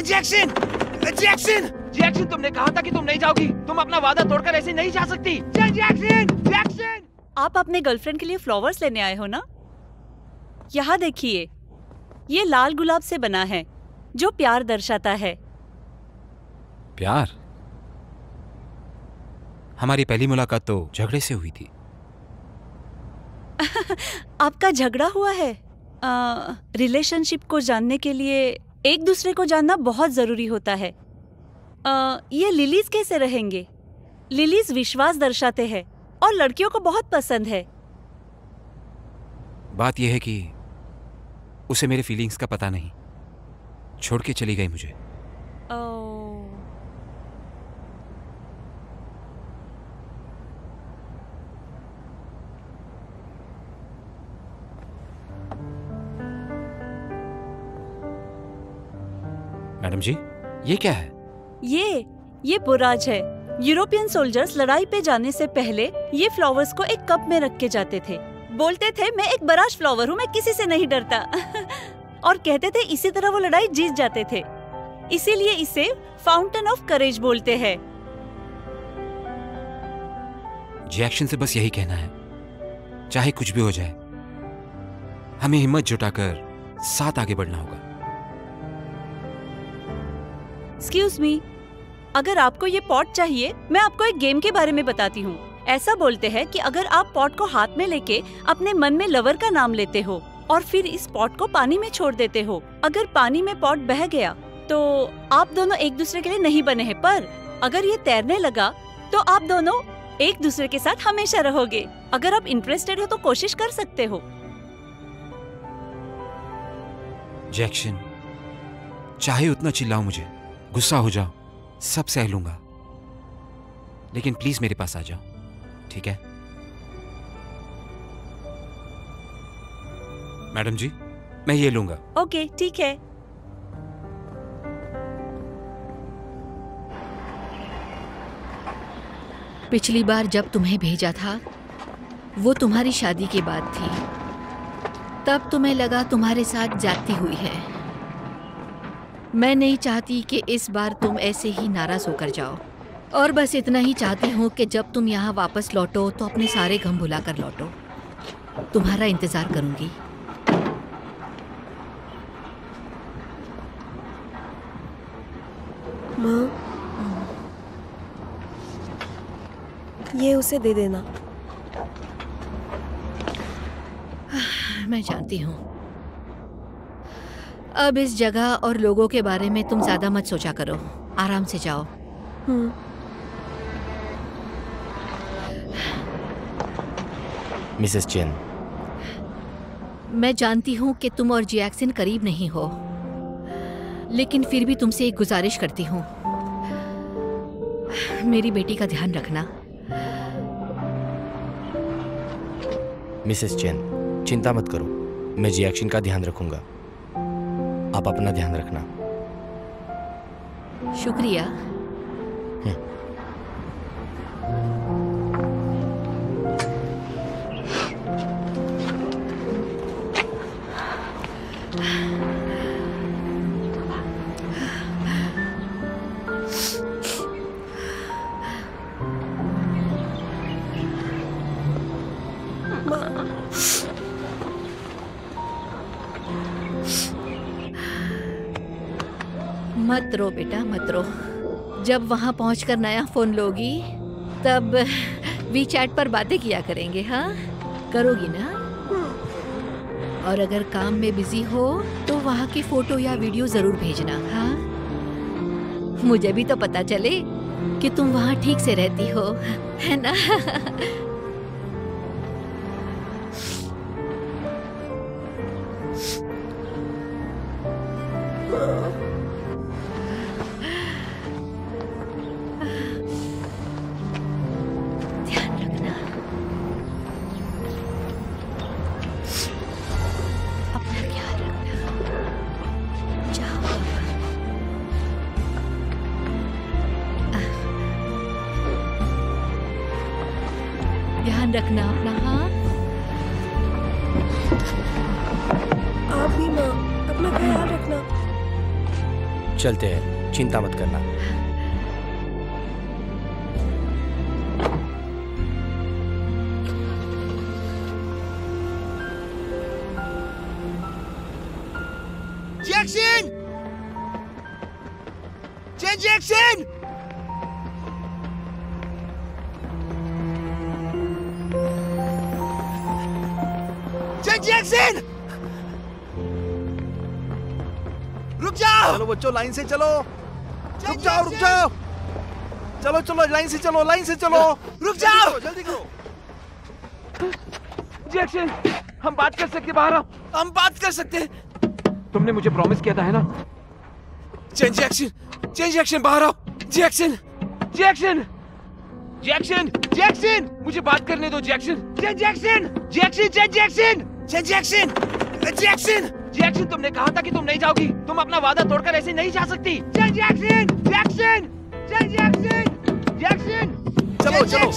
Jackson, Jackson, Jackson, तुमने कहा था कि तुम नहीं जाओगी। तुम अपना वादा तोड़कर ऐसे नहीं जा सकती। Jackson, Jackson. आप अपने गर्लफ्रेंड के लिए फ्लावर्स लेने आए हो ना? यहाँ देखिए, ये लाल गुलाब से बना है जो प्यार दर्शाता है। प्यार? हमारी पहली मुलाकात तो झगड़े से हुई थी। आपका झगड़ा हुआ है? रिलेशनशिप को जानने के लिए एक दूसरे को जानना बहुत जरूरी होता है। ये लिलीज कैसे रहेंगे? लिलीज विश्वास दर्शाते हैं और लड़कियों को बहुत पसंद है। बात यह है कि उसे मेरे फीलिंग्स का पता नहीं, छोड़ के चली गई मुझे। मैडम जी, ये क्या है? ये पुराज है। यूरोपियन सोल्जर्स लड़ाई पे जाने से पहले ये फ्लावर्स को एक कप में रख के जाते थे। बोलते थे मैं एक बराश फ्लावर हूँ, मैं किसी से नहीं डरता। और कहते थे इसी तरह वो लड़ाई जीत जाते थे। इसीलिए इसे फाउंटेन ऑफ करेज बोलते हैं। जैक्सन से बस यही कहना है, चाहे कुछ भी हो जाए, हमें हिम्मत जुटाकर साथ आगे बढ़ना होगा। एक्सक्यूज मी, अगर आपको ये पॉट चाहिए, मैं आपको एक गेम के बारे में बताती हूँ। ऐसा बोलते हैं कि अगर आप पॉट को हाथ में लेके अपने मन में लवर का नाम लेते हो और फिर इस पॉट को पानी में छोड़ देते हो, अगर पानी में पॉट बह गया तो आप दोनों एक दूसरे के लिए नहीं बने हैं, पर अगर ये तैरने लगा तो आप दोनों एक दूसरे के साथ हमेशा रहोगे। अगर आप इंटरेस्टेड हो तो कोशिश कर सकते हो। जैक्सन, चाहे उतना चिल्लाओ, मुझे गुस्सा हो जाओ, सब सह लूंगा, लेकिन प्लीज मेरे पास आ जाओ, ठीक है? मैडम जी, मैं ये लूंगा। ओके, ठीक है। पिछली बार जब तुम्हें भेजा था वो तुम्हारी शादी के बाद थी। तब तुम्हें लगा तुम्हारे साथ जाती हुई है। मैं नहीं चाहती कि इस बार तुम ऐसे ही नाराज होकर जाओ, और बस इतना ही चाहती हूँ कि जब तुम यहाँ वापस लौटो तो अपने सारे गम भुलाकर लौटो। तुम्हारा इंतजार करूँगी। माँ, ये उसे दे देना। मैं जानती हूँ। अब इस जगह और लोगों के बारे में तुम ज्यादा मत सोचा करो, आराम से जाओ। मिसेस चेन, मैं जानती हूँ कि तुम और जैक्सन करीब नहीं हो, लेकिन फिर भी तुमसे एक गुजारिश करती हूँ, मेरी बेटी का ध्यान रखना। मिसेस चेन, चिंता मत करो, मैं जैक्सन का ध्यान रखूंगा। आप अपना ध्यान रखना। शुक्रिया। मत रो बेटा, मत रो। जब वहाँ पहुँचकर नया फ़ोन लोगी तब वीचैट पर बातें किया करेंगे। हाँ, करोगी ना? और अगर काम में बिजी हो तो वहाँ की फ़ोटो या वीडियो ज़रूर भेजना। हाँ, मुझे भी तो पता चले कि तुम वहाँ ठीक से रहती हो, है ना? ध्यान रखना अपना। हाँ, आप भी माँ, अपना ख्याल रखना। चलते हैं, चिंता मत करना। जैक्सन! जैक्सन! जैक्सन! रुक जाओ! चलो बच्चों, लाइन से चलो। रुक जाओ, रुक जाओ। चलो चलो, लाइन से चलो, लाइन से चलो। रुक जाओ! जल्दी करो। जैक्सन, हम बात कर सकते, बाहर आओ। हम बात कर सकते हैं। तुमने मुझे प्रॉमिस किया था, है ना? जैक्सन, बाहर आओ। जैक्सन! मुझे बात करने दो, जैक्सन, तुमने कहा था कि तुम नहीं जाओगी। तुम अपना वादा तोड़कर ऐसे नहीं जा सकती। जैक्सन! चलो चलो।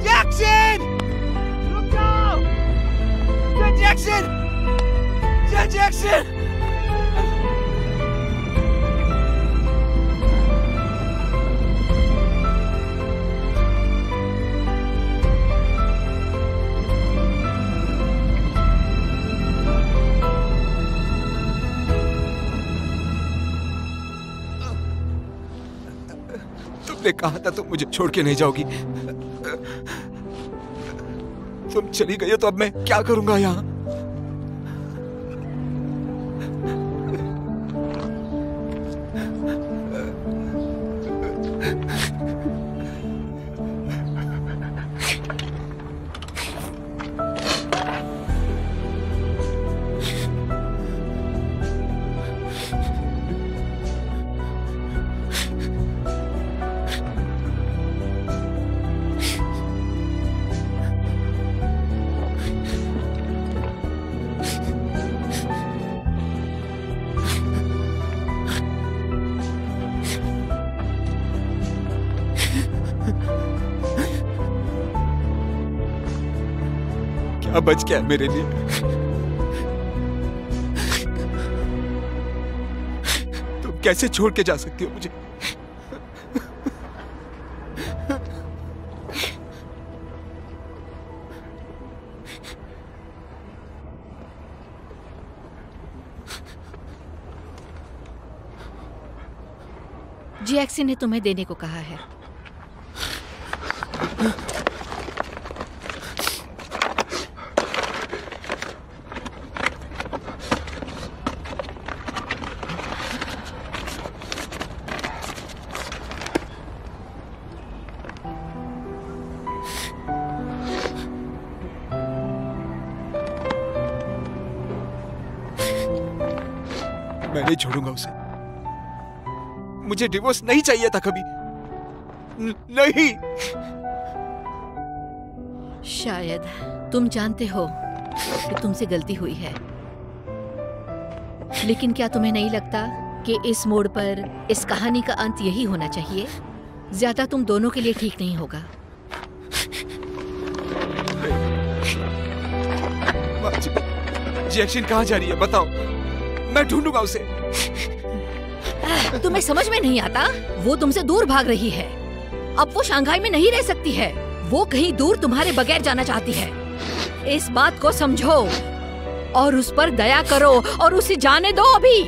Jackson! Look now! Jackson! तुमने कहा था तुम मुझे छोड़ के नहीं जाओगी। तुम चली गई हो तो अब मैं क्या करूंगा यहाँ? क्या बच गया मेरे लिए? तुम कैसे छोड़ के जा सकती हो मुझे? जैक्सन ने तुम्हें देने को कहा है। मैं नहीं छोड़ूंगा उसे। मुझे डिवोर्स नहीं चाहिए था कभी। नहीं। शायद तुम जानते हो कि तुमसे गलती हुई है, लेकिन क्या तुम्हें नहीं लगता कि इस मोड़ पर इस कहानी का अंत यही होना चाहिए? ज्यादा तुम दोनों के लिए ठीक नहीं होगा। जैक्सन कहाँ जा रही है बताओ, मैं ढूंढूंगा उसे। तुम्हें समझ में नहीं आता? वो तुमसे दूर भाग रही है। अब वो शंघाई में नहीं रह सकती है। वो कहीं दूर तुम्हारे बगैर जाना चाहती है। इस बात को समझो और उस पर दया करो और उसे जाने दो अभी।